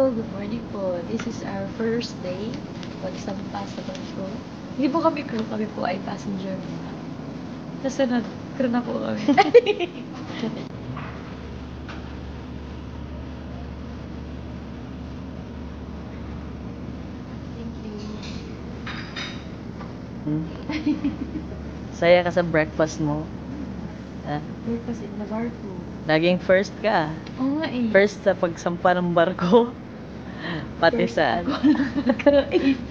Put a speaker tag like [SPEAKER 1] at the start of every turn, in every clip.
[SPEAKER 1] Hello, good morning po. This is our first day pagsampa sa barko. Hindi po kami crew, kami po ay passenger muna. Tapos crew na po kami. Thank you.
[SPEAKER 2] Saya ka sa breakfast mo.
[SPEAKER 1] Breakfast in the barko.
[SPEAKER 2] Laging first ka.
[SPEAKER 1] Oo nga eh.
[SPEAKER 2] First sa pagsampa ng barko. Pati
[SPEAKER 1] First
[SPEAKER 2] sa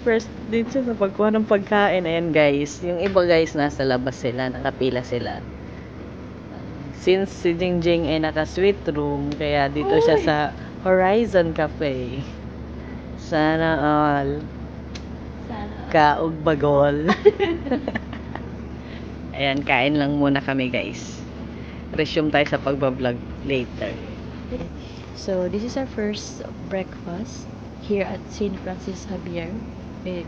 [SPEAKER 2] first din siya sa pagkuha ng pagkain. Ayan guys. Yung iba guys nasa labas sila. Nakapila sila. Since si Jingjing ay naka-sweet room, kaya dito siya sa Horizon Cafe. Sana all.
[SPEAKER 1] Sana.
[SPEAKER 2] Kaog bagol. Ayan, kain lang muna kami guys. Resume tayo sa pagbablog later.
[SPEAKER 1] So, this is our first breakfast here at St. Francis Xavier.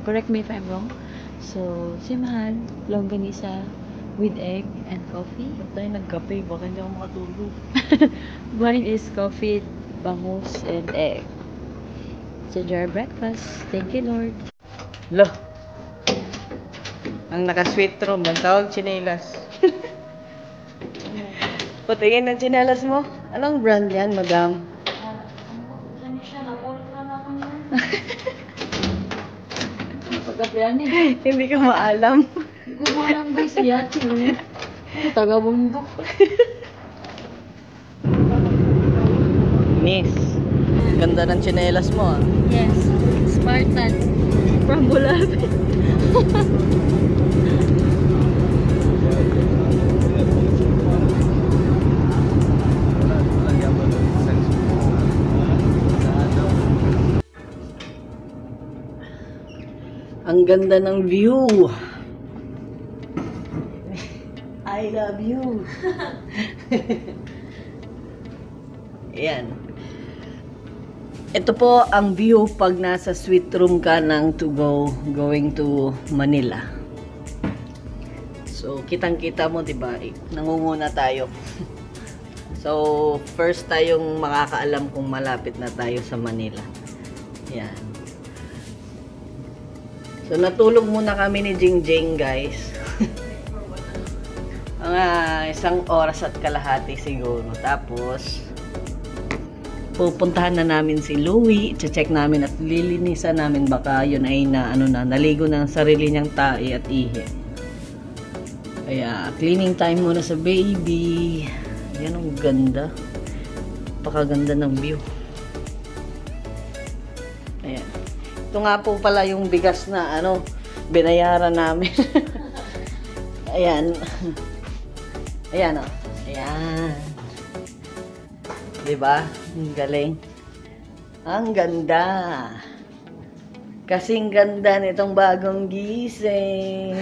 [SPEAKER 1] Correct me if I'm wrong. So, simahal, longganisa with egg and coffee.
[SPEAKER 2] Ba't tayo nagkape? Baka hindi ako makatulog.
[SPEAKER 1] Mine is coffee, bangus, and egg. So, enjoy our breakfast. Thank you, Lord.
[SPEAKER 2] Lo! Ang naka-sweet room, ang tawag chinelas. Putingin ng chinelas mo. Anong brand yan, madam?
[SPEAKER 1] Ano siya? Napulot na ako niya. Pagkapilan eh.
[SPEAKER 2] Hindi ko maalam.
[SPEAKER 1] Hindi ko mo alam guys, yati. Taga-bundok.
[SPEAKER 2] Miss, ganda ng chinelas mo ah.
[SPEAKER 1] Yes, Spartan. From Bulabe.
[SPEAKER 2] Ang ganda ng view. I love you. Ayan. Ito po ang view pag nasa suite room ka ng to go going to Manila. So, kitang-kita mo, 'di ba? Nangunguna tayo. So, first tayong makakaalam kung malapit na tayo sa Manila. Ayan. So, natulog muna kami ni Jingjing, guys. Mga 1 oras at kalahati siguro. Tapos, pupuntahan na namin si Louie. Check namin at lilinisan namin. Baka yun ay naligo ng sarili niyang tae at ihi. Kaya, cleaning time muna sa baby. Yan ang ganda. Napakaganda ng view. Ayan. Ito nga po pala yung bigas na binayaran namin. Ayan. Ayan o. Ayan. Diba? Ang galing. Ang ganda. Kasing ganda nitong bagong gising.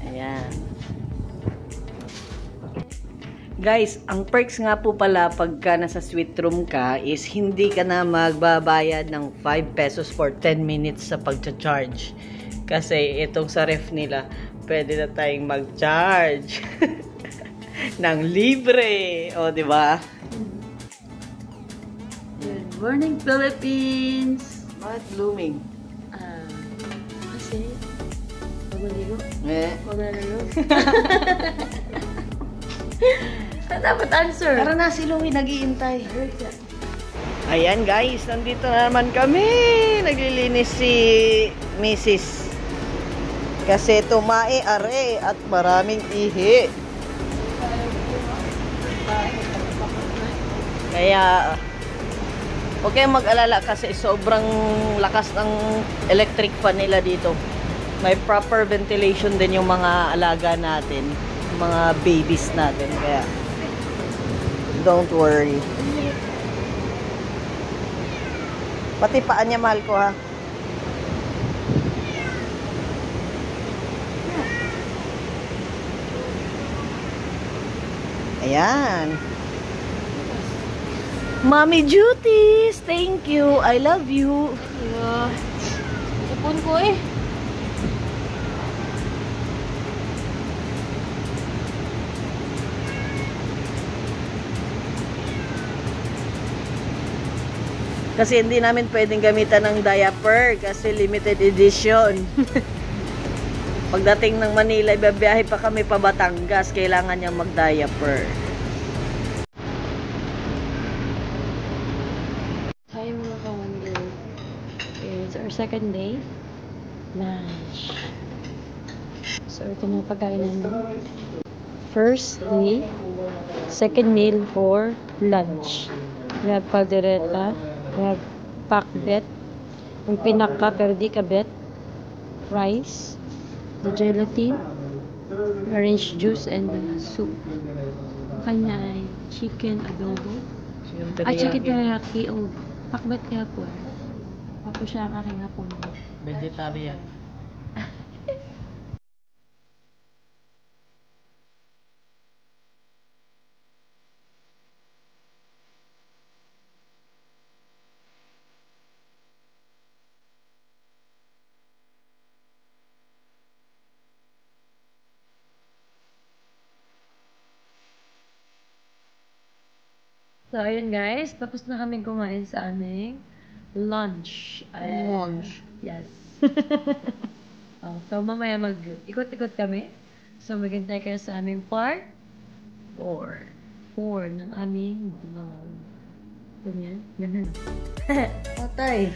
[SPEAKER 2] Ayan. Guys, ang perks nga po pala pagka nasa suite room ka is hindi ka na magbabayad ng 5 pesos for 10 minutes sa pagcha-charge. Kasi itong sa ref nila, pwede na tayong mag-charge ng libre. O, di ba?
[SPEAKER 1] Good morning, Philippines!
[SPEAKER 2] Bakit blooming?
[SPEAKER 1] Kasi, magaligo. Magaligo. Dapat answer.
[SPEAKER 2] Tara na, si Louie nag-iintay. Ayan guys, nandito na naman kami. Naglilinis si Mrs. Kasi tumae are at maraming ihi. Kaya, huwag kayong mag-alala kasi sobrang lakas ng electric fan nila dito. May proper ventilation din yung mga alaga natin. Mga babies natin. Kaya, don't worry. Pati paan niya, mahal ko ha. Ayan. Mommy duties! Thank you. I love you.
[SPEAKER 1] Yeah. Ipon ko eh.
[SPEAKER 2] Kasi hindi namin pwedeng gamitan ng diaper kasi limited edition. Pagdating ng Manila, ibabiyahe pa kami pa Batangas. Kailangan niyang mag-diaper.
[SPEAKER 1] Hi mga ka-wonder. It's our second day. Lunch. So, ito na pagkain namin. First day, second meal for lunch. We have caldereta, we have pakbet, yung pinaka pero di kabet, rice, the gelatin, orange juice, and the soup. Kanya ay chicken adobo. Chicken teriyaki. Oh, pakbet kaya po. Tapos siya kaking hapon.
[SPEAKER 2] Vegetarian.
[SPEAKER 1] So, ayun guys. Tapos na kami kumain sa aming lunch.
[SPEAKER 2] Lunch.
[SPEAKER 1] Yes. Oh, so, mamaya mag-ikot-ikot kami. So, maghintay kayo sa aming part 4. 4 ng aming vlog. Ganyan. Ganun.
[SPEAKER 2] Patay.